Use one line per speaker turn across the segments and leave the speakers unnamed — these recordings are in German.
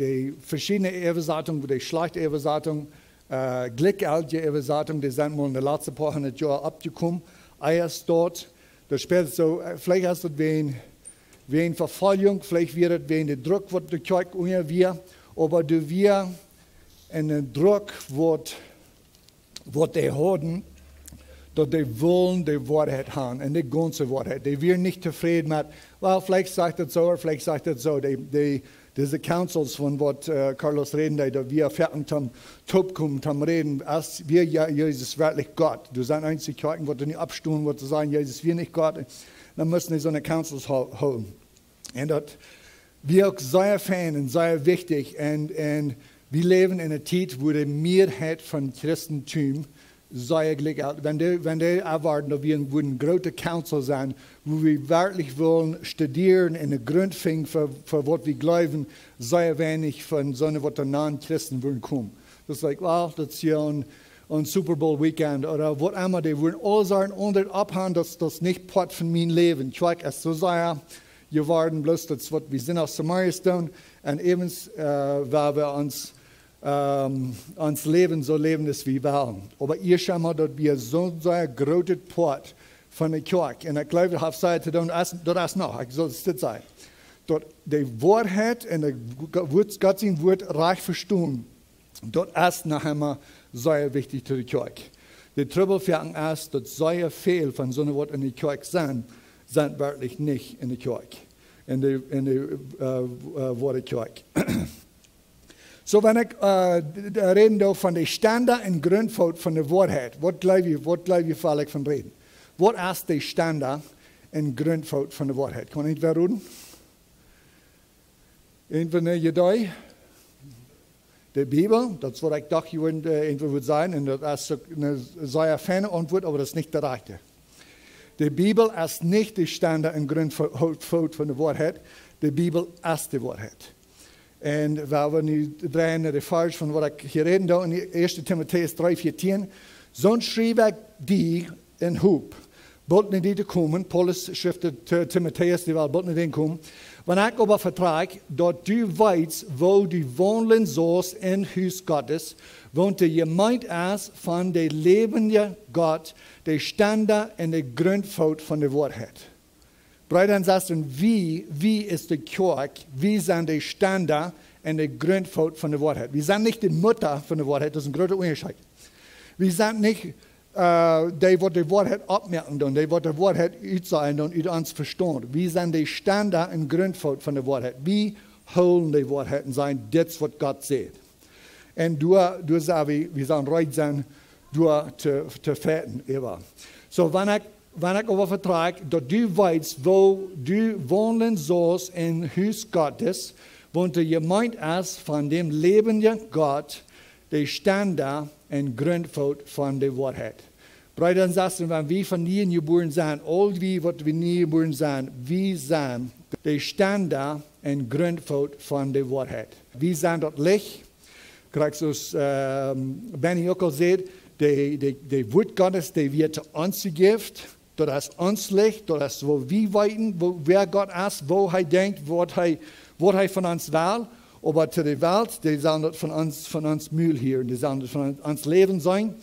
die verschiedenen Übersetzungen, die schlechte Übersetzungen, gleichalte Übersetzungen, die sind mal in den letzten paar hundert Jahren abgekommen. Erst dort, da später so, vielleicht hast du wegen Verfolgung, vielleicht wird es wegen dem Druck, was die Kirche unter wir, aber du wir in den Druck, was die haben, dass die wollen die Wahrheit haben, und die ganze Wahrheit. Die werden nicht zufrieden mit, well, vielleicht sagt das so, oder vielleicht sagt das so. Diese Councils, von was Carlos reden, da wir fertig haben, Topkum, haben reden, als wir ja Jesus wirklich Gott. Du sagst einzig Kirchen, wo du nicht abstuhlen, wo du sagen, Jesus, wir nicht Gott, dann müssen die so eine Councils holen. Und das wir auch sehr fan und sehr wichtig. Und wir leben in einer Zeit, wo die Mehrheit von Christentum sehr glücklich ist. Wenn die erwarten, dass wir ein großer Council sein, wo wir wirklich wollen studieren und einen Grund finden für was wir glauben, sehr wenig von so einer, was der Non-Christen wollen kommen. Das ist like, well, das ist ja ein Super Bowl Weekend oder was immer. Die wollen alle sagen, und abhauen, dass das nicht Part von meinem Leben. Ich weiß, es so sehr. Wir waren bloß das, was wir sind aus Samaria tun, und eben, weil wir uns Leben so leben, als wir wollen. Aber ihr schaut mal, dass wir so sehr große Part von der Kirche, und ich glaube, ich habe Zeit zu tun, das ist noch, ich soll es nicht sagen, dass die Wahrheit und Gott sein Wort reich verstehen, das ist noch einmal sehr wichtig für die Kirche. Die Trouble fängt erst, dass sehr viel von so einem Wort in der Kirche sind wirklich nicht in der Kirche, in der Worte Kirche. So, wenn ich reden darf von den Standard und Grundfeld von der Wahrheit, was glaube ich, soll ich von reden? Was ist der Standard und Grundfeld von der Wahrheit? Kann ich wer reden? Irgendwann Idee? Die Bibel, das ist, was ich dachte, ich würde sagen, und das ist eine sehr feine Antwort, aber das ist nicht der Rechte. Die Bibel ist nicht der Standard und Grundfeld von der Wahrheit. Die Bibel ist die Wahrheit. Und weil wir nicht drehen, die Vers von was ich hier reden, da in 1. Timotheus 3,14, sonst schrieb ich die in Hub. Bald nicht die kommen, Paulus schrift Timotheus, die will bald nicht kommen. Wenn ich aber vertrag, dass du weißt, wo du wohnen sollst in Haus Gottes, wohnt die Gemeinde ist von der lebenden Gott, der Standard und der Grundfeld von der Wahrheit. Brüder und Schwestern, wie ist die Kirche, wie sind die Standard und der Grundfeld von der Wahrheit? Wir sind nicht die Mutter von der Wahrheit, das ist ein großer Unterschied. Wir sind nicht die, die Wahrheit abmerken und die, die Wahrheit aussagen und uns verstehen. Wir sind die Standard und Grundfeld von der Wahrheit. Wir holen die Wahrheit und sagen, das ist, was Gott sagt. Und du sagst, wir sollen reich sein, du zu fährten. So, wenn ich aber vertrage, dass du weißt, wo du wohnen sollst in Haus Gottes, wohnt die Gemeinde ist von dem lebenden Gott, der Standard und Grundfeld von der Wahrheit. Brüder und Schwestern, wenn wir von nie geboren sind, all wie, was wir nie geboren sind, wir sind der Standard und Grundfeld von der Wahrheit. Wir sind das Licht, kriegst du es, Benny auch gesagt, der Wort Gottes, der wird zu uns gegeben. Das ist uns Licht, das ist, wo wir weiten, wer Gott ist, wo er denkt, was er von uns will. Aber zu der Welt, die sollen das von uns Müll hier, die sollen das von uns Leben sein.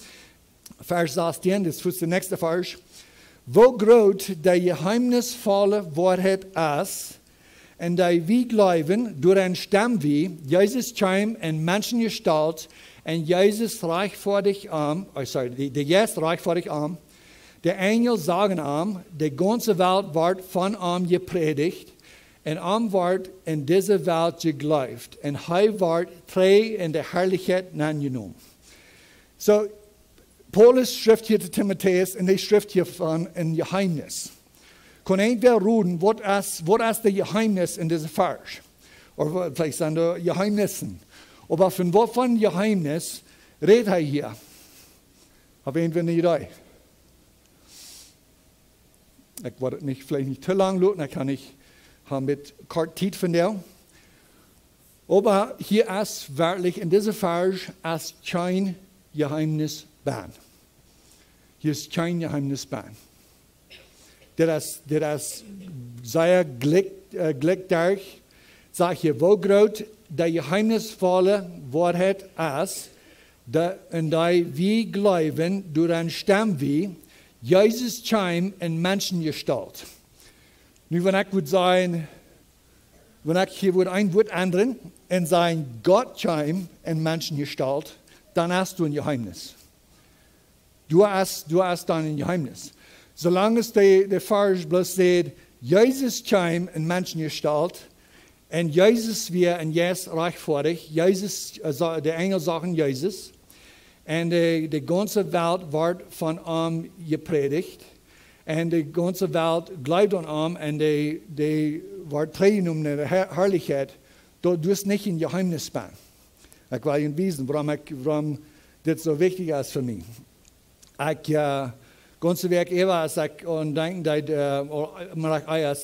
Vers 16, das ist der nächste Vers. Wo groß die geheimnisvolle Wahrheit ist, und die wir glauben, durch ein Stamm wie Jesus kam in Menschengestalt, und Jesus reich vor dich arm, der Jesus reich vor dich arm. Die Engel sagen ihm, die ganze Welt wird von ihm gepredigt, und ihm wird in dieser Welt geglaubt, und er wird treu in der Herrlichkeit angenommen. So, Paulus schrift hier zu Timotheus, und er schrift hier von ein Geheimnis. Kann irgendwer reden, was ist das Geheimnis in diesem Vers? Oder vielleicht sind da Geheimnissen. Aber von was für ein Geheimnis redet er hier? Habe ich eine Idee? Ich werde nicht, vielleicht nicht zu lang lassen, ich kann nicht mit Zeit von dir. Aber hier ist wirklich in diesem Vers kein Geheimnis bei. Hier ist kein Geheimnis bei. Das ist sehr glücklich, Sag je, wo groot de geheimnisvolle Wahrheit ist, in die wir glauben, durch ein Stamm wie, Jesus kam in Menschengestalt. Nu, wenn ich würde sagen, wenn ich hier würde ein Wort ändern und sagen, Gott kam in Menschengestalt, dann hast du ein Geheimnis. Du hast dann ein Geheimnis. Solange es der Vers bloß sagt, Jesus kam in Menschengestalt und Jesus wir und jetzt reichvorig, Jesus, die Engel sagen Jesus, und die ganze Welt wird von ihm gepredigt. Und die ganze Welt glaubt an ihm und die wird treten um die Herrlichkeit. Du hast nicht ein Geheimnis bei. Ich will Ihnen wissen, warum das so wichtig ist für mich. Ich ganze Werk als ich und denke, dass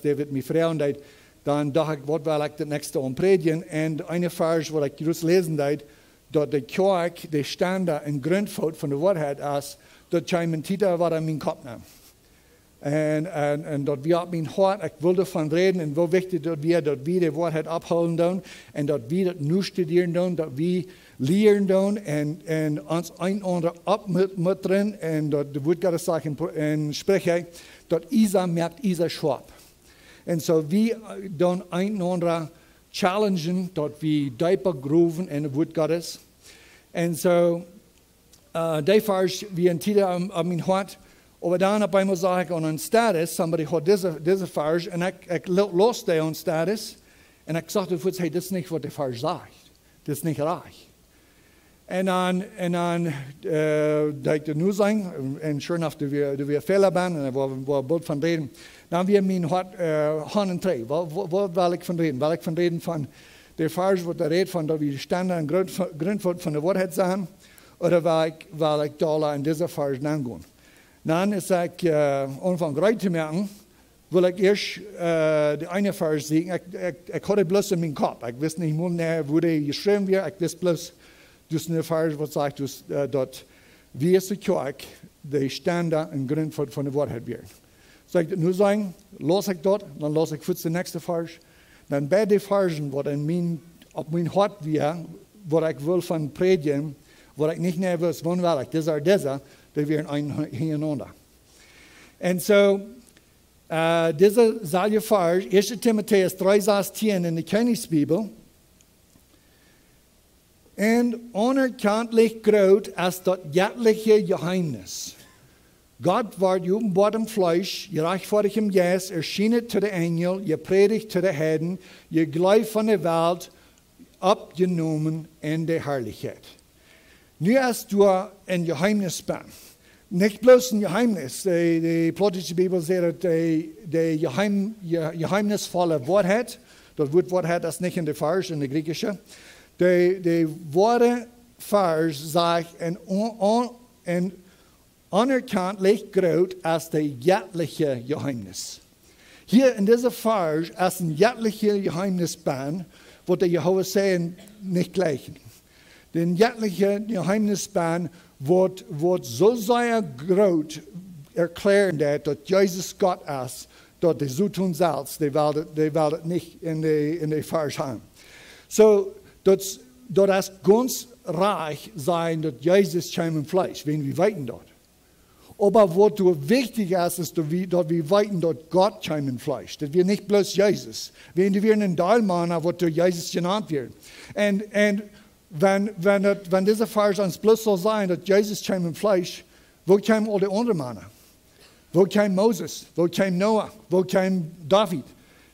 der wird mich fragen, dann dachte ich, was will ich das nächste predigen? Und eine Vers, wo ich just lesen wollte, dass die Kirche, die Stand in Grundfeld von der Wahrheit ist, dass ich mein Titel war in meinen Kopf nahm. Und dass wir auf mein Hart, ich will davon reden, und wo wichtig, dass wir die Wahrheit abholen tun, und dass wir das nur studieren tun, dass wir lernen tun, und uns einander abmüttern, und dass die Wort Gottes sagt in Sprecher, dass Isa merkt Isa Schwab. Und so wir dann einander challengen, dass wir tiefer grooven in das Wort Gottes. Und so, die Vers, wie ein Titel an mein Hart, aber dann auf einmal sage ich an einen Status, somebody hat diese Vers, und ich los die an Status, und ich sagte, hey, das ist nicht, was der Vers sagt. Das ist nicht reich. Und dann da ich nur sagen, und schön auf, dass wir Fehler waren, und da war bald von reden, dann wir mein Hart Hand und Dreh. Wo will ich von reden? Will ich von reden von der Vers, wo der redet von, dass wir Standard und Grundwort von der Wahrheit sagen, oder will ich da in dieser Vers angehen? Dann ist ich anfangen zu merken, will ich erst die eine Vers sehen. Ich hatte bloß in meinem Kopf. Ich weiß nicht mehr, wo die geschrieben wird. Ich weiß bloß, das ist eine Vers, was sagt, dass wir ist die Kirche, die Standard und Grundwort von der Wahrheit wird. Soll ich nur sagen, los ich dort, dann los ich für die nächste Vers. Dann bei den Versen, wo auf mein Hart wir, wo ich will von predigen, wo ich nicht mehr weiß, wann will ich, dieser, die werden hintereinander. Und so, diese Salje Vers, 1. Timotheus 3,10 in der Königsbibel, und unerkanntlich groß als das göttliche Geheimnis. Gott ward geopenbart im Fleisch, gerechtfertigt im Geist, erschienen zu den Engeln, gepredigt zu den Heiden, geglaubt von der Welt, abgenommen in der Herrlichkeit. Nu hast du ein Geheimnis bist. Nicht bloß ein Geheimnis. Die plottische Bibel sagt, die geheimnisvolle Wahrheit, das Wort Wahrheit ist nicht in der Vers, in der griechische. Die Worte Vers sagt, ein unerkanntlich groß als das göttliche Geheimnis. Hier in dieser Vers ist ein göttliches Geheimnis, wo der Jehova sagen, nicht gleichen. Den göttlichen Geheimnisbahn wird so sehr groß erklären, dass Jesus Gott ist, dass die so tun selbst, die werden nicht in die Vers haben. So, das ganz reich sein, dass Jesus kam im Fleisch, wenn wir weiten dort. Aber was wichtig ist, dass wir weiten, dass Gott kam im Fleisch, dass wir nicht bloß Jesus, wenn wir einen Teilmann, was durch Jesus genannt wird. Und wenn dieser Vers uns bloß so sein, dass Jesus kam im Fleisch, wo kamen all die anderen Männer? Wo kam Moses? Wo kam Noah? Wo kam David?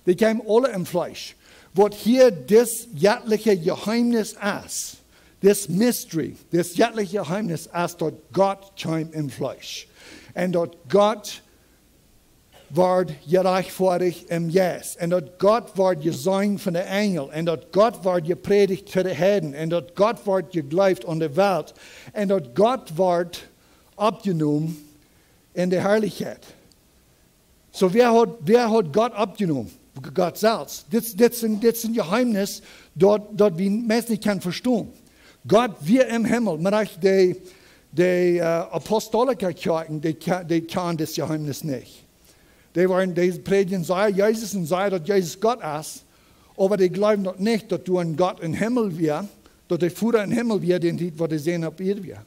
Die kamen alle im Fleisch. Was hier das göttliche Geheimnis ist, das Mystery, das göttliche Geheimnis ist, dass Gott kam im Fleisch. Und dass Gott ward gerechtfertigt im Geist. Und dass Gott ward gesungen von den Engeln. Und dass Gott ward gepredigt zu den Heiden. Und dass Gott ward geglaubt an der Welt. Und dass Gott ward abgenommen in der Herrlichkeit. So wer hat Gott abgenommen? Gott selbst. Das ist ein Geheimnis, das wir meist nicht verstehen. Gott, wir im Himmel, die apostolische Kirchen, die kann das Geheimnis nicht. Die predigen, sei Jesus und sei, dass Jesus Gott ist. Aber die glauben doch nicht, dass du ein Gott im Himmel wär, dass der Vater im Himmel wär, den die, was die sehen auf ihr wär.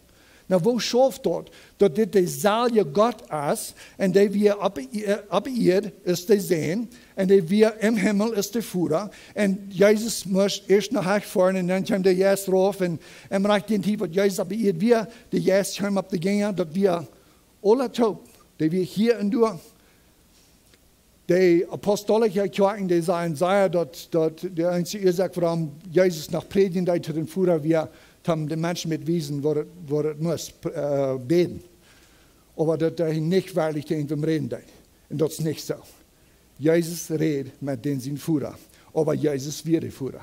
Na, wo schafft dort, dass das der selbe Gott ist, und der wir ab ihr ist der sehen, und der wir im Himmel ist der Vater, und Jesus muss erst nach Hause fahren, und dann kommt der Jesus rauf, und reicht den Tief, was Jesus ab ihr wir, der Jesus kommt ab die Gänge, dass wir alle taub, die wir hier und durch, die apostolische Kirchen, die sagen, dass der einzige Ursache, warum Jesus nach Predigen zu den Vater wir haben die Menschen mit Wiesen, wo es muss, beten. Aber dass er nicht wirklich mit ihm reden darf. Und das ist nicht so. Jesus redet mit den seinen Vater. Aber Jesus wird der Vater.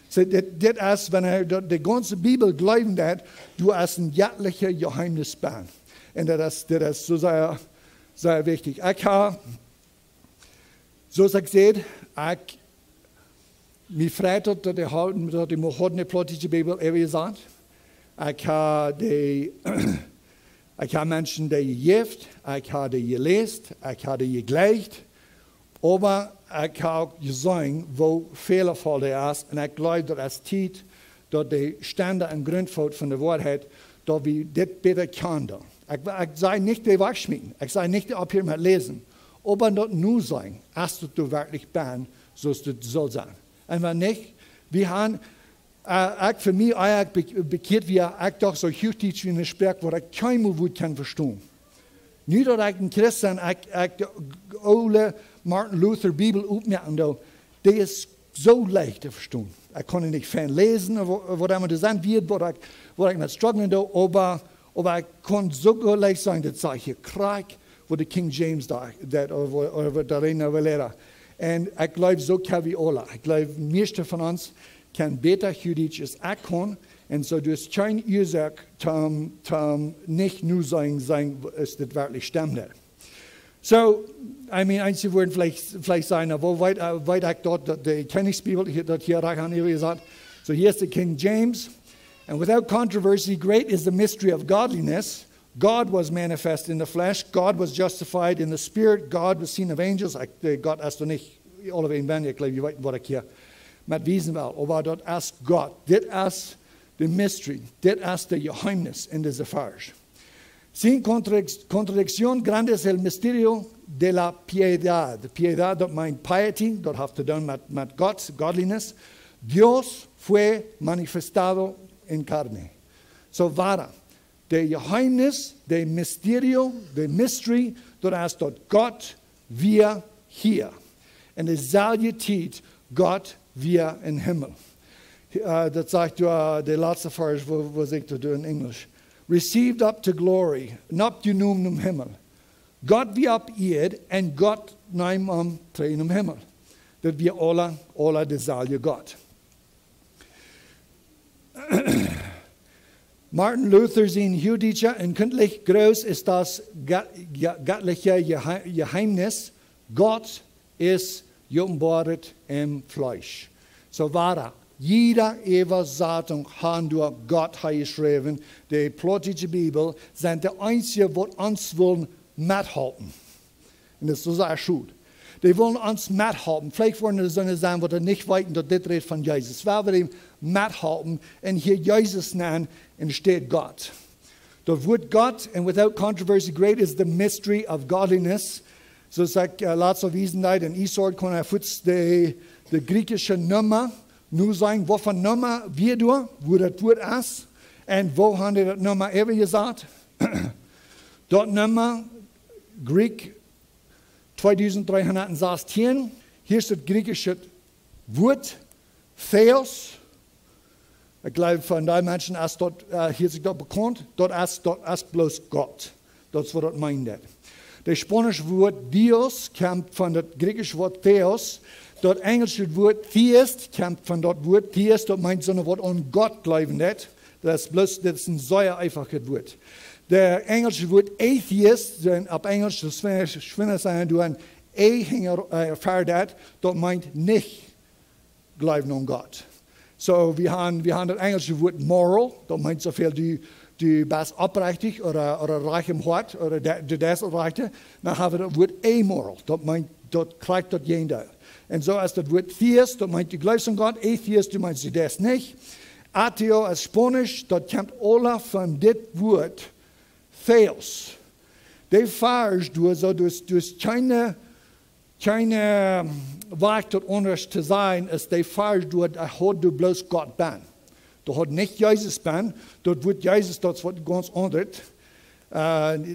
So, das ist, wenn die ganze Bibel glauben hat, du hast ein göttlicher Geheimnisband. Und das ist so sehr, sehr wichtig. Ich habe, so ich sehe, mich freut, dass die moderne politische Bibel immer gesagt. Ich habe Menschen, die gift, ich habe die gelesen, ich habe die geglaubt, aber ich habe auch gesehen, wo Fehlerfall ist. Und ich glaube, dass es Zeit, dass die Stände und Grundfeld von der Wahrheit, dass wir das besser können. Ich sage nicht, die wegschmieden, ich sage nicht, ab hier mal lesen, aber das nur sein, als du wirklich bist, so es soll sein. Und wenn nicht, wir haben, für mich eigentlich bekehrt, wie ich doch so hüchtig wie eine Sperr, wo ich kein Wort kann verstehen. Nicht, dass ich ein Christ bin, die alte Martin Luther Bibel aufmerken, die ist so leicht zu verstehen. Ich kann nicht fern lesen, wo immer das sein wird, wo ich nicht strugglen, aber ich kann so leicht sagen, das sage ich hier, Krieg, wo der King James da, oder der Reina Valera. Und ich glaube, so kann wir alle. Ich glaube, die meisten von uns kann besser Jüdisch als ich kann. Und so, du hast keine Ursache, nicht nur sagen, ist das wirklich stimmt. So, einige würden vielleicht sagen, wo weit ich dort, die Königsbibel, dort hier rein gesagt. So, hier ist der King James. And without controversy, great is the mystery of godliness. God was manifest in the flesh. God was justified in the spirit. God was seen of angels. Gott ist doch nicht alle in ben, ich glaube, je weet wat ik hier met wezen wil. Aber dat is God. Dit is de mystery. Dit is de geheimnis in deze vers. Sin contradicción grande es el misterio de la piedad. Piedad, dat meint piety, dat heeft te doen met God, godliness. Dios fue manifestado en carne. So vara. De geheimnis, de mysterio, de mystery, dat is dat God wir hier. En dezelfde tijd, God wir in Himmel. Dat zegt de laatste vers, wo zegt dat in Englisch. Received up to glory, not genoemd im Himmel. God wie op eerd en God neem trein im Himmel. Dat wir alle dezelfde God. Martin Luther zijn jüdische en kindlich groß ist das göttliche Geheimnis. Gott ist geopenbaret im Fleisch. So war jeder Übersetzung hat durch Gott geschrieben. Die plotische Bibel sind die einzige, die uns wollen mithalten. Und das ist so sehr schön. Die wollen uns mithalten. Vielleicht wollen die Sonne sein, die nicht weiten, dass das redet von Jesus. Weil wir ihm mithalten und hier Jesus nennen, entsteht Gott. Das Wort Gott, and without controversy, great is the mystery of godliness. So sagt laatst auf Wiesenheit, in Isord kann er futz die griechische Nummer nur sagen, wovon Nummer wir durch, wo das Wort ist, und wo haben die das Nummer ever gesagt? Dort Nummer, Greek 2316, hier ist das griechische Wort, Theos. Ich glaube, von den Menschen ist dort, hier sich dort bekannt, dort ist bloß Gott. Das ist, was das meint. Das spanische Wort Dios kommt von dem griechischen Wort Theos. Das englische Wort Theist kommt von dem Wort Theist, das meint so ein Wort an Gott glauben nicht. Das ist ein sehr einfaches Wort. Der englische Wort Atheist, auf Englisch, das schwindet sein, du ein das meint nicht glauben an Gott. So, wir haben das englische Wort moral, das meint so viel, du bist aufrichtig oder reich im Hort oder du das Rechte. Dann haben wir das Wort amoral, das meint, das kriegt das jeder. En zo als dat woord theist, dat meint je gelooft aan God. Atheist, du meinst das nicht. Atheo als Spanisch, dat komt alle van dit woord theos. Die vaars dus keine Weg tot anders te zijn, is die vaars door dat du bloos God ben. Dat had niet Jezus ben, dat wordt Jezus, dat is wat ganz anders.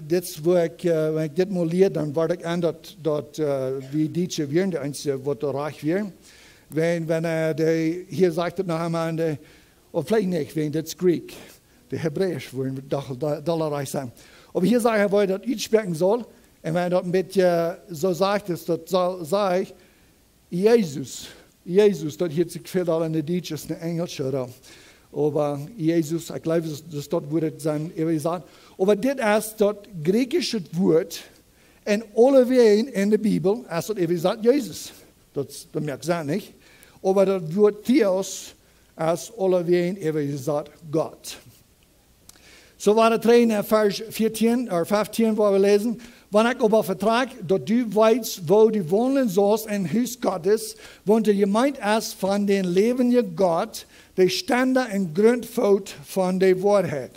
Dit is waar ik dit moet leren, dan word ik aan dat wie Dietsche weer, de enige wat er reich weer. Wenn hier zegt het nog einmal, of vielleicht nicht, wenn das Greek, der Hebräisch, wo wir dollarreich sein. Aber hier sagt er, wo er das uitspreken soll, und wenn er das ein bisschen so sagt, ist das sage ich, Jesus, das hier sich viel in der Deutsch ist eine Englische, oder? Aber Jesus, ich glaube, das dort wurde sein, gesagt. Aber das ist das griechische Wort, in alle Wegen in der Bibel, ist das gesagt, Jesus. Das merkt ihr nicht. Aber das Wort Theos, als alle ween even gesagt Gott. So war der 3 Vers 14 oder 15, wo wir lesen, wann ich aber vertrag, dass du weißt, wo du wohnen sollst in Haus Gottes, wo du gemeint ist von den lebenden Gott, der Ständer und Grundfeld von der Wahrheit.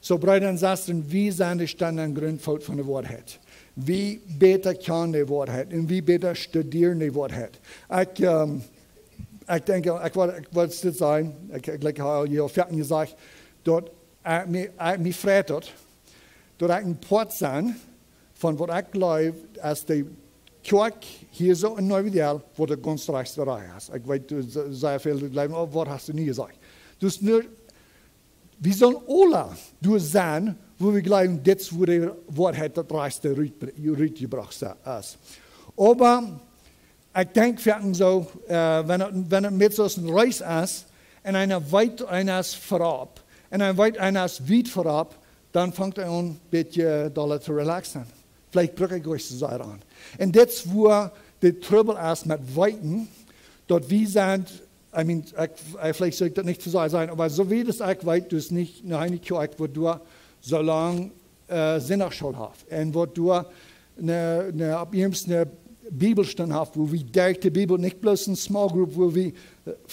So, Brüder und Schwestern, wie sind die Ständer und Grundfeld von der Wahrheit? Wie beter kann die Wahrheit und wie beter studieren die Wahrheit? Ik denk, ik wil dit zijn, ik heb je al vaak gezegd, dat ik me vreet dat ik een poort zijn van wat ik geloof als de kerk hier zo in Nieuw-Wediel, wat de gunstrijkste rij is. Ik weet, zeer veel geloven, oh, wat hast du nie gezegd? Dus nu, we zullen alle door zijn, wo we geloven, dit is waar de waarheid het rijkste uitgebracht is. Maar ik denk vaak zo, wenn het met zo'n reis is, en einer weit eines voorop, en hij weit eines weit voorop, dan vangt hij aan een beetje te relaxen. Vielleicht brug ik euch zo aan. En dit is waar de trouble is met weiten, dat we zijn, vielleicht soll ich das nicht so sein, aber so wie das ich weiß, dus nicht nur eine Kirche, wo du so lang Sinnerschule hast, und wo du ab eine Bibelstunde hast, wo wir durch die Bibel nicht bloß ein Small Group, wo wir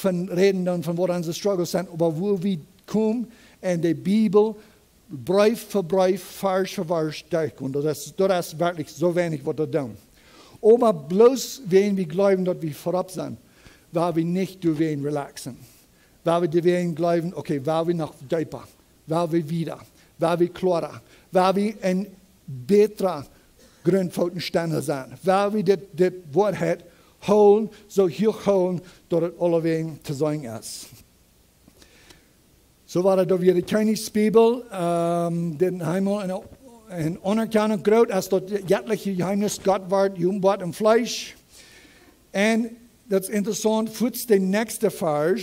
reden dann von was unsere Struggles sind, aber wo wir kommen und die Bibel Brief für Brief, Vers für Vers durchkommen. Das ist wirklich so wenig, was wir tun. Aber bloß, wenn wir glauben, dass wir vorab sind, weil wir nicht durch wen relaxen. Weil wir durch glauben, okay, weil wir noch deeper, weil wir wieder, weil wir klarer, weil wir ein besserer Grundfotenständer sind, weil wir das Wahrheit holen, so hoch holen, dass es alle Wegen zu sein ist. So war das wieder die Königsbibel, den Himmel in Anerkennung groß, als das göttliche Geheimnis Gott war, Jugendbart und Fleisch. Und das ist interessant, für den nächsten Vers,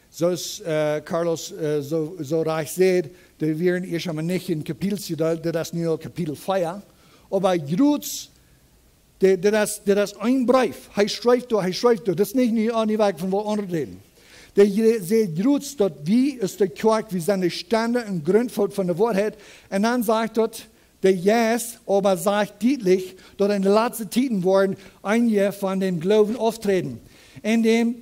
so ist Carlos so reich sieht, wir werden erst einmal nicht in Kapitel, das ist nur Kapitel 4, aber Jutz, das ist ein Brief, er schreibt, das ist nicht nur an die Weg von wo andere reden. Der sieht Jutz, dass wie ist der Kirche, wie seine Stände und Grundfeld von der Wahrheit, und dann sagt dort, der Jes, aber sagt deutlich, dass in den letzten Zeiten worden einige von den Glauben auftreten, indem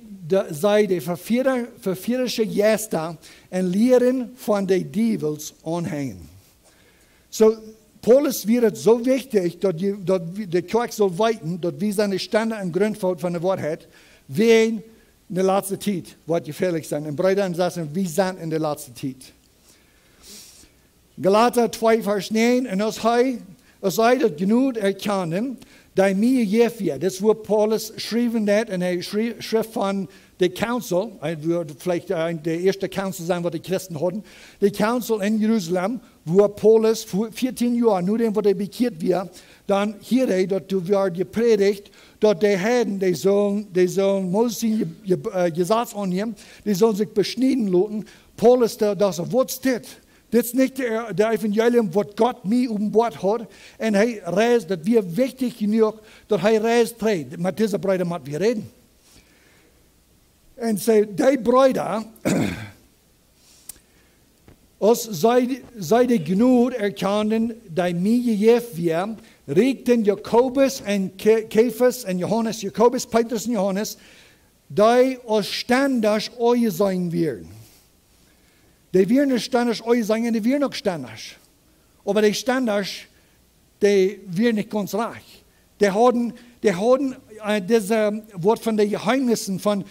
sei die verführerische Gäste und Lehren von den Devils anhängen. So, Paulus wird so wichtig, dass die Kirche soll weiten, dass wir seine Stände und Grundfeld von der Wahrheit, wen in der letzten Zeit, was gefährlich sein. Und Brüder und Schwestern, wir sind in der letzten Zeit. Galater 2, Vers 9, und es sei das genug erkennen, da mir jefia, das wo Paulus geschrieben hat, und er schrieb von der Council, wird vielleicht der erste Council sein, was die Christen hatten, der Council in Jerusalem, wo Paulus 14 Jahre, nur dem, wo er bekehrt wird, dann hier, dass du wird gepredigt, dass die Heiden, die sollen Moses Gesetz annehmen, die sollen sich beschneiden lassen. Paulus, der sagt, was ist das? Das ist nicht der Evangelium, was Gott mir Bord hat. Und er reist, das wird wichtig genug, dass er reist trägt. Mit dieser Brüder müssen wir reden. Und so, die Brüder, als sei die Gnade erkennen, die mir gegeben wird, regten Jakobus und Kephas und Johannes, Jakobus, Petrus und Johannes, die als standaard euch sein werden. Die werden nicht standaard euch sein, die werden auch standaard. Aber die standaard, die werden nicht ganz reich. Die haben dieses Wort von den Geheimnissen, von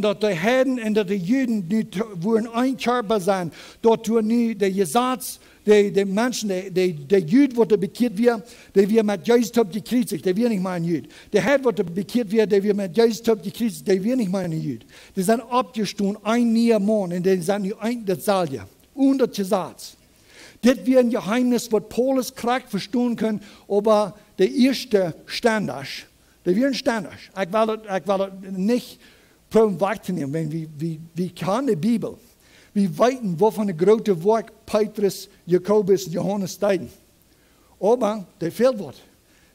dass die Heiden und die Juden nicht wollen ein Körper sein, dort nicht der Gesetz, die Menschen, der Jüd, der bekehrt wird, der wird mit Jesus gekreuzigt, der wird nicht mein Jüd. Der Heid, der bekehrt wird, der wird mit Jesus gekreuzigt, der wird nicht mein Jüd. Die sind abgestoßen, ein Mann, und die sind nicht ein dasselbe, unter Gesetz. Das wird ein Geheimnis, was Paulus kriegt, verstehen können, aber der erste Standard, der wird ein Standard. Ich will das nicht probieren wegzunehmen, wie kann die Bibel, wie weiten, wovon der große Wort Petrus, Jakobus und Johannes deuten. Aber der fehlt was.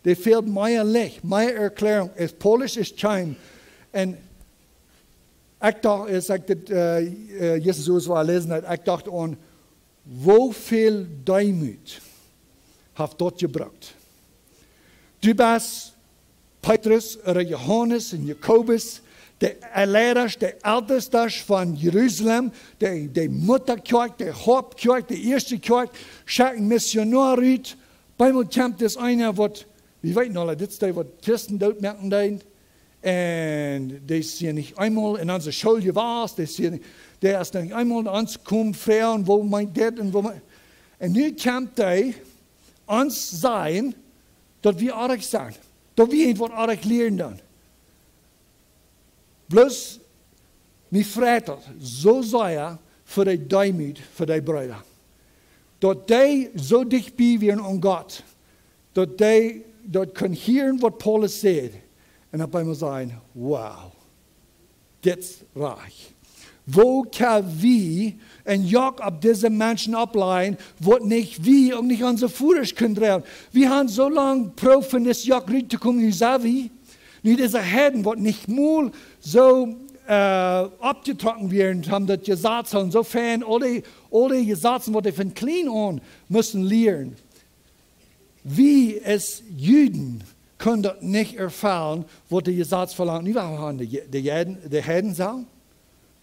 Der fehlt meine Licht, meine Erklärung. Es Paulus ist kein. Und ich dachte, als ich das Jesus war lesen, ich dachte an, wie viel Demut hat dort gebraucht. Du bist Petrus oder Johannes und Jakobus, der Lehrer, der Älteste von Jerusalem, der Mutterkirche, der Hauptkirche, der erste Kirche, schauen Missionar ut. Beim Camp ist einer, was, wir wissen alle, das ist der, was Christen dort merken, und die sind nicht einmal in unserer Schule gewesen, der ist nicht einmal in uns gekommen, fragen, wo meint der und wo meint. Und nun kommt der uns sein, dass wir arg sind, dass wir etwas arg lernen dann. Bloß, mich fragt so sehr für die Demut, für die Brüder. Dass die so dicht werden an Gott, dass die dort können hören, was Paulus sagt. Und auf einmal sagen, wow, das ist reich. Wo kann wir ein Joch auf diese Menschen ableihen, was nicht wir und nicht unsere Führer können tragen? Wir haben so lange probiert, das Joch reinzukommen, wie wir. Nicht diese Herden, die nicht mal so abgetrocknet werden, haben das gesagt, insofern alle Gesetze, die von klein an müssen lernen. Wie es Juden können das nicht erfahren, was die Gesetze verlangt. Nicht, was haben die Herden sagen?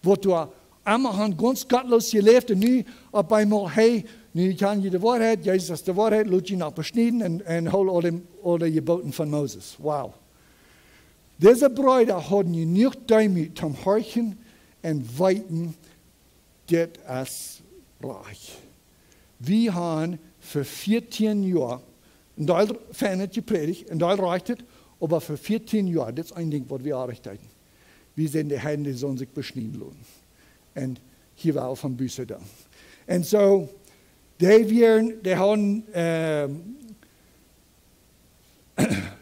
Wo du einmal ganz gottlos gelebt und nu auf einmal, hey, nu kann je die Wahrheit, Jesus ist die Wahrheit, lass ihn auch beschneiden und hol alle Geboten von Moses. Wow. Diese Brüder hatten genug Demut zum Horchen und Weiten, das ist reich. Wir haben für 14 Jahre, ein Teil verändert gepredigt, ein Teil reicht es, aber für 14 Jahre, das ist ein Ding, was wir errichten. Wir sind die Heiden, die sollen sich beschneiden lassen. Und hier war auch von Büße da. Und so, die haben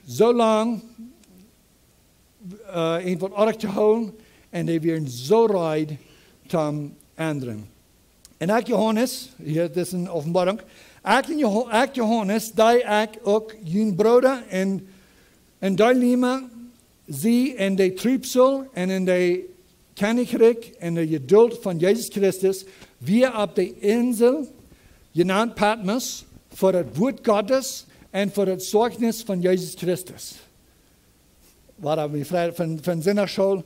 so lange etwas arg zu holen, und die werden so reid zum anderen. Und ich Johannes, hier, das ist eine Offenbarung, ich Johannes, die ich auch jün Bruder, und die nehmen sie in die Trübsal und in die Königreich und die Geduld von Jesus Christus, wir auf der Insel, genannt Patmos, für das Wort Gottes und für das Zeugnis von Jesus Christus. War da von Sinnerschule,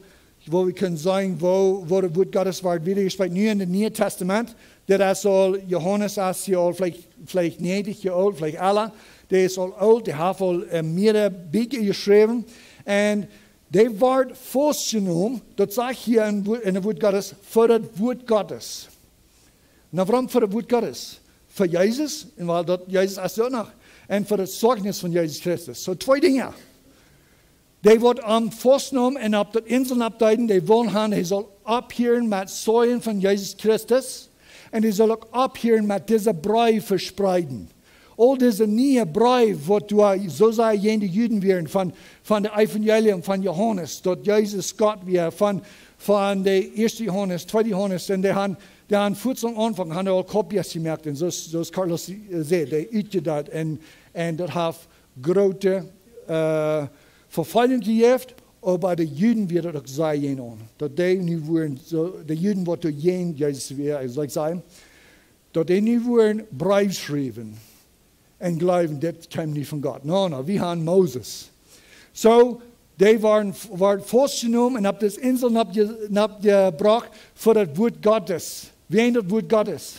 wo wir können sagen, wo das Wort Gottes war wiedergespielt, nur in dem Neuen Testament, der ist all, Johannes ist ja all, vielleicht 90 Jahre alt, vielleicht alle, der ist all alt, der hat all mehrere Bücher geschrieben, und der wird vorgenommen, das sage ich hier in dem Wort Gottes, für das Wort Gottes. Na, warum für das Wort Gottes? Für Jesus, weil dort Jesus ist ja noch, und für das Zeugnis von Jesus Christus. So zwei Dinge. Die wird vorgenommen und auf der Insel abdeuten, die wollen haben, die soll abhören mit Säulen von Jesus Christus, und die soll auch abhören mit dieser Brei verspreiten. All diese neue Brei, wo du so sei jene Juden werden, von der Evangelium von Johannes, dort Jesus Gott wir, von der 1. Johannes, 2. Johannes, und die haben kurz am Anfang, haben auch Kopias gemerkt, und so ist Carlos sieht, die übte das, und das hat große Verfallung gegeben, aber die Juden werden auch sein, dass die nicht wollen, die Juden, die jen Jesus wäre, soll ich sagen, dass die nicht wollen Brief schreiben. und glauben, das kam nicht von Gott. No, wir haben Moses. So, die waren festgenommen und haben das Insel abgebracht für das Wort Gottes. Wegen das Wort Gottes.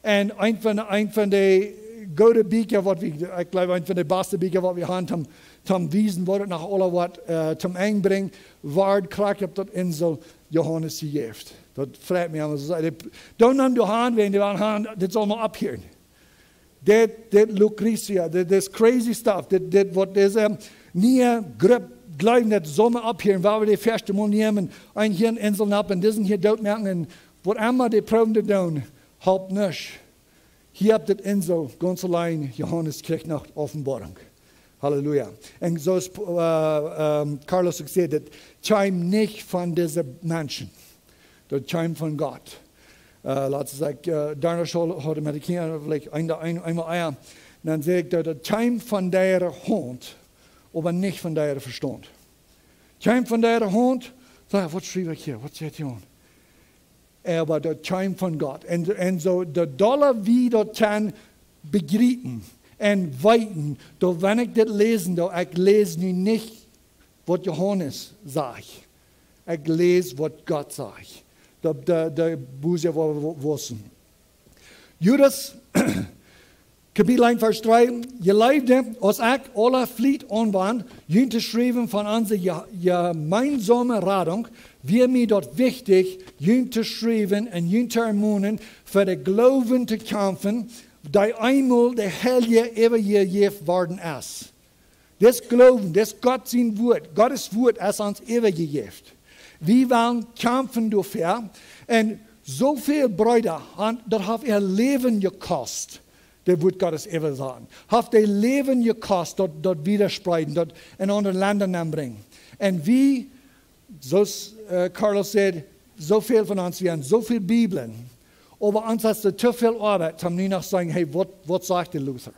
Und ein von den guten Büchern, ich glaube, ein von den besten Büchern, was wir haben, zum Wiesen, wo nach alle was zum Einbringen, war krank auf der Insel Johannes gegeben. Das freut mich immer so. Don't nimm die Hand, wenn die Hand, das soll man abhören. Das Lucretia, das crazy stuff, das what is nie glauben, das soll man abhören, weil wir die erste Mal nehmen, ein hier in Inseln ab und diesen hier dort merken, und was immer die proben zu tun, halb nicht. Hier habt ihr Insel, ganz allein, Johannes kriegt nach Offenbarung. Halleluja. Und so ist Carlos gesagt, das kommt nicht von diesen Menschen. Das kommt von Gott. Laat ze zeggen, daarna hadden met de kinderen vielleicht einmal eier. Dann zeg ik dat het kommt von der Hand, aber nicht von der Verstand. Kommt von der Hand, sag, was schreibe ich hier, was steht hier? Aber das kommt von Gott. Und so, der Dollar, wie das kann begreifen und weiten, da wenn ich das lesen, da ich lese nicht, was Johannes sagt. Ich lese, was Gott sagt. Der Buße wissen. Judas, Kapitel 1, Vers 3. Je leefde, als ik alle vliet aanwand, jullie te schrijven van onze gemeenzame radung, wie mir dort wichtig, jullie te schrijven en jullie te ermunen, für de geloven te kämpfen, die einmal de Heilige eeuwig worden ist. Das Glauben, das Gott sein Wort, Gottes Wort ist uns ewig gegeben. Wir wollen kämpfen dafür. Und so viele Brüder, das hat ihr Leben gekostet, der wird Gottes ewig sagen. Hat ihr Leben gekostet, dort widersprechen, dort in andere Länder anbringen. Und wie, so Carlos sagt, so viel von uns, wir haben so viele Bibeln, aber uns hast du zu viel Arbeit, um nie noch zu sagen, hey, was sagt der Luther?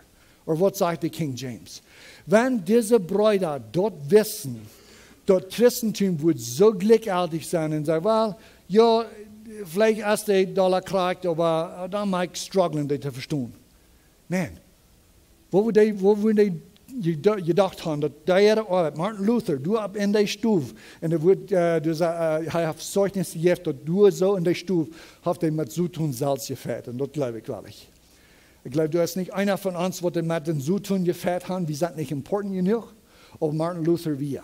Oder was sagt der King James? Wenn diese Brüder dort wissen, das Christentum wird so glücklich sein und sagen, well, ja, vielleicht erst der Dollar kriegt, aber dann mag ich strugglen, das zu verstehen. Man, wo wir gedacht haben, dass der Arbeit, Martin Luther, du ab in der Stufe, und er wird, du hast Zeugnis gegeben, dass du so in der Stufe, hast du mit Zutun Salz gefährt, und das glaube ich wirklich. Ich glaube, du hast nicht einer von uns, der mit dem Zutun gefährt hat, wir sind nicht important genug, aber Martin Luther wir.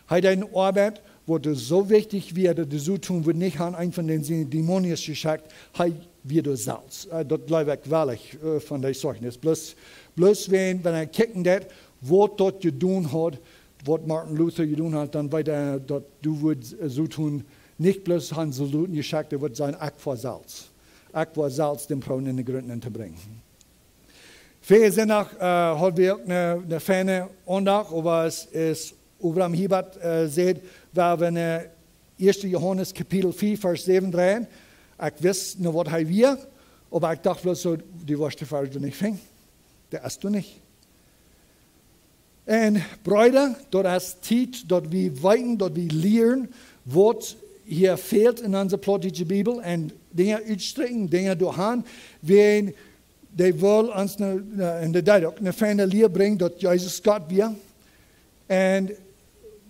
Hat eine Arbeit, wo das so wichtig wird, dass so tun wird, nicht an einen von den Dämonen geschickt, hat wir das Salz. Das glaube ich wirklich von der Zeugnis. Bloß wenn er kicken das, was dort getan hat, was Martin Luther getan hat, dann weiter, du würdest so tun, nicht bloß an Saluten geschickt, er wird sein Aquasalz. Aquasalz den Frauen in die Gründen zu bringen. Für Sonntag haben wir eine feine Andacht, aber es ist Abraham Hiebert sagt, weil wenn 1. Johannes Kapitel 4, Vers 7 drehen, ich weiß noch, was er wir, aber ich dachte bloß so, die erste Vers du nicht fing, der hast du nicht. Und Brüder, dort ist Zeit, dort wir weiten, dort wir lernen, was hier fehlt in unserer plotischen Bibel und Dinge uitstrecken, Dinge durchhauen, wenn die wollen uns in der Dialog eine feine Lehre bringen, dass Jesus Gott wir. Und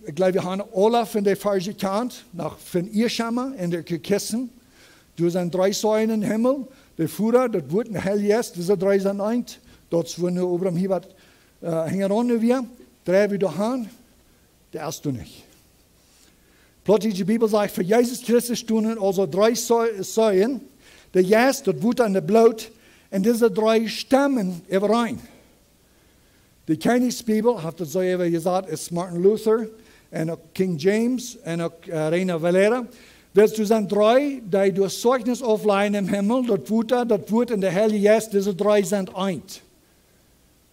ich glaube, wir haben alle von der Verse gekannt, nach von ihr Schammer in der Kissen. Du sind 3 Säulen im Himmel, der Führer, das wird ein Hell jetzt, diese 3 sind eins. Dort wo nur Abraham hier hängen runter wir, 3 wieder haben, der hast du nicht. Plötzlich die Bibel sagt, für Jesus Christus tun also 3 Säulen, der Jas, das wird an der Blut, und diese 3 Stammen überein. Die Königsbibel, hat das so eben gesagt, ist Martin Luther, und auch King James, und auch Reina Valera. Willst du sind 3, die durch Zeugnis aufleihen im Himmel, das wird in der Heilige Geist, diese 3 sind eins.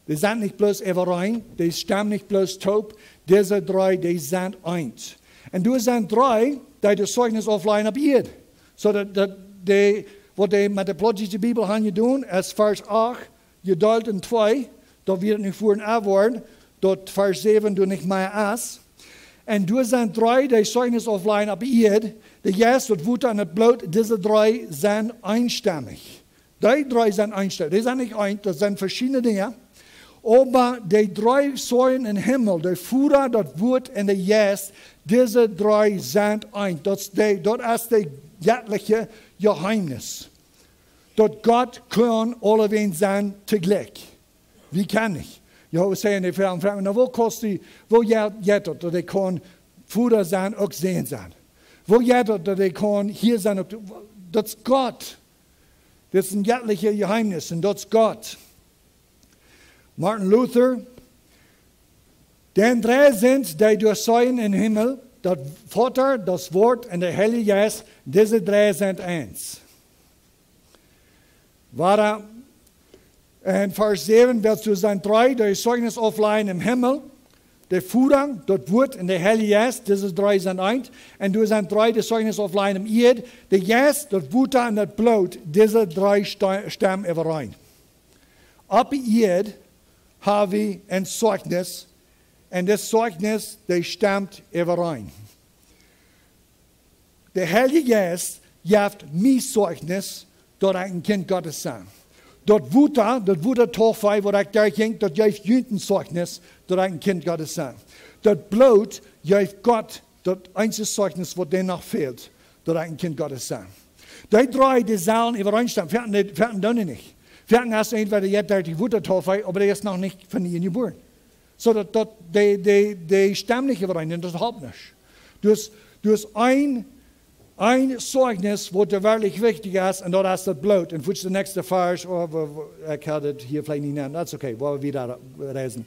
Die sind nicht bloß überein, die stammen nicht bloß taub, diese 3, die sind eins. Und du sind 3, die durch Zeugnis aufleihen ab ihr. So dass die, was die mit der plotischen Bibel haben getan, ist Vers 8, geduld in 2, da wird nicht vorhin worden, dort Vers 7 du nicht mehr ist. Und du sind 3, die Zeugnis aufleihen ab ihr, die Jas, das Wut an das Blut, diese 3 sind einstimmig. Die 3 sind einstimmig. Die sind nicht eins, das sind verschiedene Dinge. Aber die 3 Säulen im Himmel, der Vater, das Wort und der Geist, diese 3 sind eins. Das ist das göttliche Geheimnis. Dass Gott kann alle wen sein zugleich. Wie kann ich? Ja, sagen die Frauen, wo kostet wo jetzt, dass die kann Vater sein, auch sehen sein. Wo jetzt, dass die kann hier sein, das ist Gott. Das ist ein göttliches Geheimnis und das ist Gott. Martin Luther, denn 3 sind, die durchsäulen im Himmel, das Vater, das Wort und der Heilige Geist, diese 3 sind eins. In Vers 7 wirst du sein 3, der Zeugnis aufleihen im Himmel, der Vater, das Wort und der Heilige Geist, diese 3 sind eins. Und du sind 3, der Zeugnis aufleihen im Erd, der Geist, das Water und das Blut, diese 3 stammen überein. Ab Erd habe ich ein Zeugnis, und das Zeugnis, das stammt überein. Der Heilige Geist gibt mir Zeugnis, dass ich ein Kind Gottes bin. Das Wutter Tofei, wo ich da ging, das gibt jeden Zeugnis, dass ich ein Kind Gottes bin. Das Blut gibt Gott das einzige Zeugnis, was dennoch fehlt, dass ich ein Kind Gottes bin. Die 3, die sollen übereinstimmen, fährten dann nicht. Fährten hast du entweder jetzt die Wutter Tofei, aber der ist noch nicht von ihnen geboren. So, die stammen nicht überein, das ist überhaupt nicht. Du hast ein Zeugnis, was dir wirklich wichtig ist, und das ist das Blut. Und für der nächste Vers, ich kann das hier vielleicht nicht nennen, das ist okay, wollen wir wieder lesen.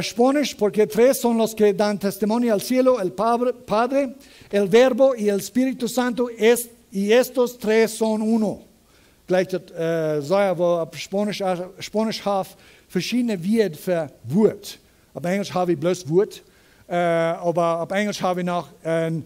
Spanisch, porque 3 son los que dan testimonio al cielo, el Padre, el Verbo y el Espíritu Santo, y estos 3 son uno. Gleich das wo auf Spanisch habe verschiedene Wörter für Wort. Auf Englisch habe ich bloß Wort, aber auf Englisch habe ich noch ein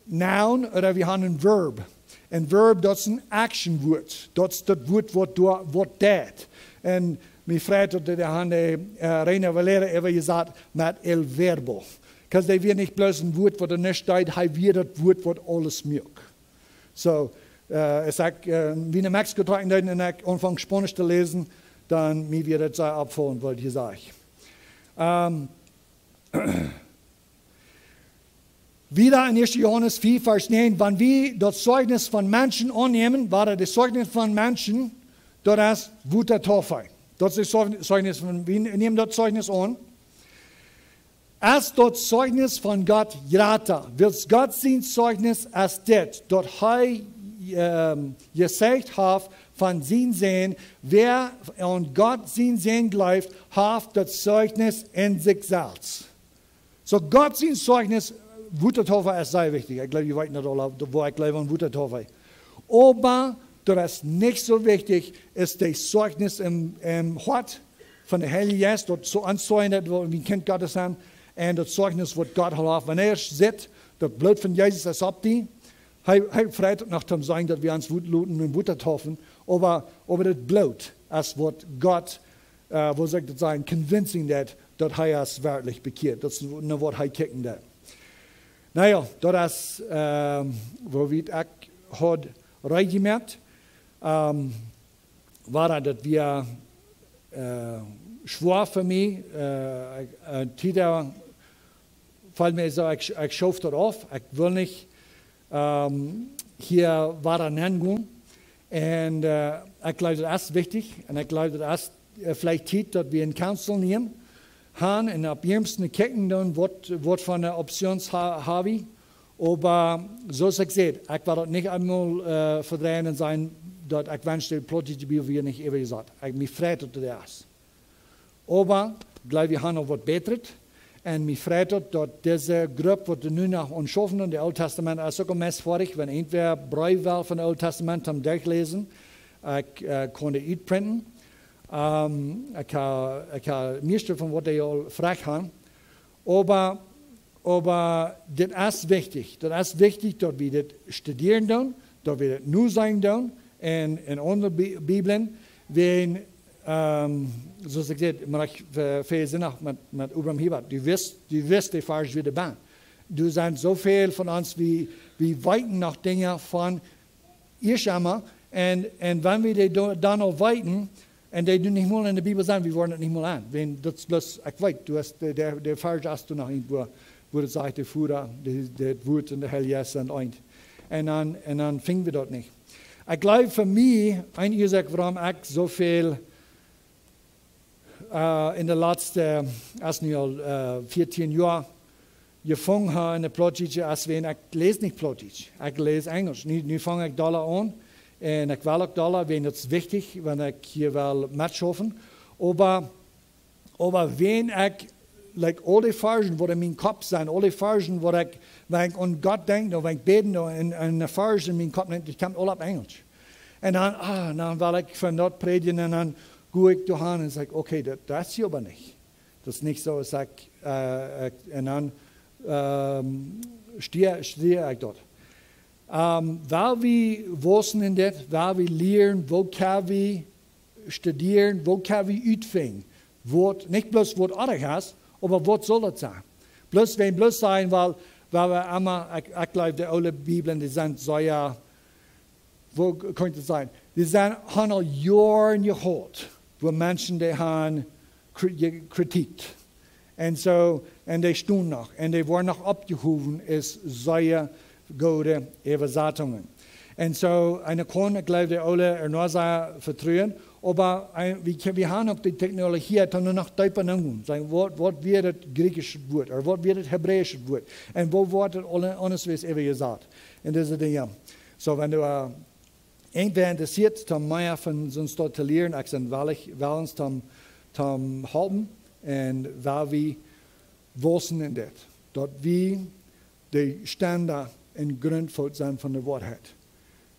Noun oder wir haben ein Verb. Ein Verb, das ist ein Actionwort. Das ist das Wort, was tut. Und mir freut, dass der Reina Valera immer gesagt mit el Verbo. Because der wird nicht bloß ein Wort, das nicht steht, er wird das Wort, was alles mögt. So, ich sage, wie eine Max getragen hat, und ich anfange Spanisch zu lesen, dann mir wird das abfallen, was ich sage. Wieder in 1. Johannes 4, Vers 9, wenn wir das Zeugnis von Menschen annehmen, war das Zeugnis von Menschen, das ist Wutter Tofei. Das ist das Zeugnis von, wir nehmen das Zeugnis an. Als das Zeugnis von Gott grata, wird Gott sein Zeugnis als das, dort gesagt hat, von sein Sehen, wer an Gott sein Sehen glaubt, hat das Zeugnis in sich selbst. So Gott sein Zeugnis, Wuttertaufe ist sehr wichtig. Ich glaube, ihr weißt nicht alle, wo ich glaube an Wuttertaufe. Aber das ist nicht so wichtig, ist das Zeugnis im Hort von der Heiligen Geist, das so anzeichnet, wie ein Kind Gottes sind, und das Zeugnis, was Gott hat. Wenn sieht, das Blut von Jesus ist ab die, er freut nach dem Sein, dass wir uns Wutluten und Wuttertaufen, aber das Blut ist, was Gott, wo soll ich das sagen, convincing that er es wirklich bekehrt. Das ist nur, was er kicken hat. Naja, das ist, wo wir auch reingemerkt war, dass wir schwor für mich, Tita fällt mir so, ich schaue das auf, ich will nicht hier war nennen. Und ich glaube, das ist wichtig, und ich glaube, das ist vielleicht Zeit, dass wir einen Council nehmen, haben und ab jedem kicken, dann was von der Option habe. Aber so ist es gesagt, ich werde nicht einmal verdrehen und sein, dass ich wünsche, plötzlich die Bibel wie nicht immer gesagt. Ich mich freut, dass das. Aber ich glaube, wir haben noch was Besseres. Und mich freut, dass diese Gruppe, die nun noch anschaffen, und das Alte Testament ist sogar messvorig, wenn irgendwer Bräuwell von dem Alten Testament am durchlesen, ich konnte es printen. Ich kann nichts von was die all fragt haben. Aber das ist wichtig. Das ist wichtig, dass wir das studieren tun, dass wir das nur sagen tun, in unseren Bibeln, wenn so ich gesagt, man hat viel Sinn mit Abraham Hibbert. Du wirst die falsch wieder bauen. Du sind so viel von uns, wie weiten nach Dingen von Irrschammer. Und wenn wir die dann noch weiten, En die doen niet mal in de Bibel zijn, we worden het niet mal aan. Dat is bloß, ik weet, du hast, de Vers hast du nog irgendwo, wo het zegt, de Fuhrer, het woord en de Heilige aan het eind. En dan vinden we dat niet. Ik geloof voor mij, een oorzaak waarom ik zoveel in de laatste, als nu al 14 jaar, gevangen heb in de Plattdeutsch, als wenn ik lees niet Plattdeutsch. Ik lees Engels. Nu vang ik dollar aan. En ik wil ook dollar, wenn het wichtig, wenn ik hier wil mitschaffen. Aber wenn ik, like al die Versen, die in mijn kop zijn, al die Versen, waar ik aan God denk, of ik beten, en de Versen in mijn kop, die komt al op Engels. En dan wil ik van dat predigen, en dan ga ik doorheen en zeg, oké, dat is aber niet. Dat is niet zo, als ik, en dan stehe ik dat. Waar we wissen in dit, waar we leren, wo kan we studeren, wo kan we uitvinden. Niet bloos wat aardig is, maar wat zal het zijn? Bloos zijn, weil we allemaal, ik geloof de oude Bibelen, die zijn zo ja, wo kan het zijn? Die zijn al jaren gehad, waar mensen die hebben kritiekt. En die staan nog, en die worden nog opgehoven, is zeer goede Übersetzungen. En zo, en ik geloof de oude er nog zeer vertrouwen, aber wir haben auch die Technologie, die nur noch typen angehen. Sagen, was wird das griechische Wort, oder was wird das hebräische Wort, und wo wird das alles wie gesagt. Und diese Dinge. So, wenn du irgendwer interessiert, dann mehr von uns dort zu lernen, ich sage, will uns dann halten, und weil wir wissen in das, dort wir die Standard und Grundfeld sind von der Wahrheit.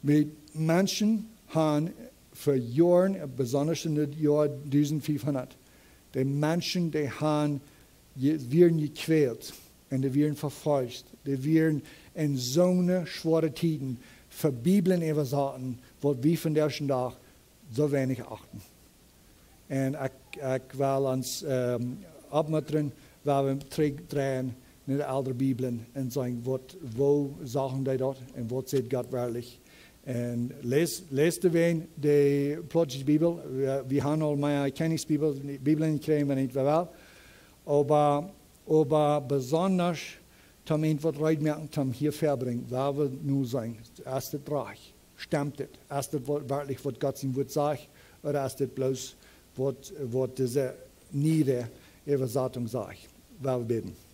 Mit Menschen haben für Jahren, besonders in dem Jahr 1500, die Menschen, die werden gequält und die werden verfolgt. Die werden in so eine schwere Zeiten für Bibeln übersetzen, was wir von der Tag so wenig achten. Und ich will uns abmunteren, weil wir drehen in de oude Bibelen en zeggen, wo sagen die dat en wat zegt God werkelijk. En lees de Plattdeutsche Bibel. We hebben al meer Kennisbibeln gekregen, wenn nicht wel. Aber besonders, om iets wat uitmerken, om hier verbringen, waar we nu zijn. Is het reich? Stimmt het? Is het werkelijk wat God zijn woord zegt? Of is het bloos wat deze niede Übersetzung zegt? Waar we beten.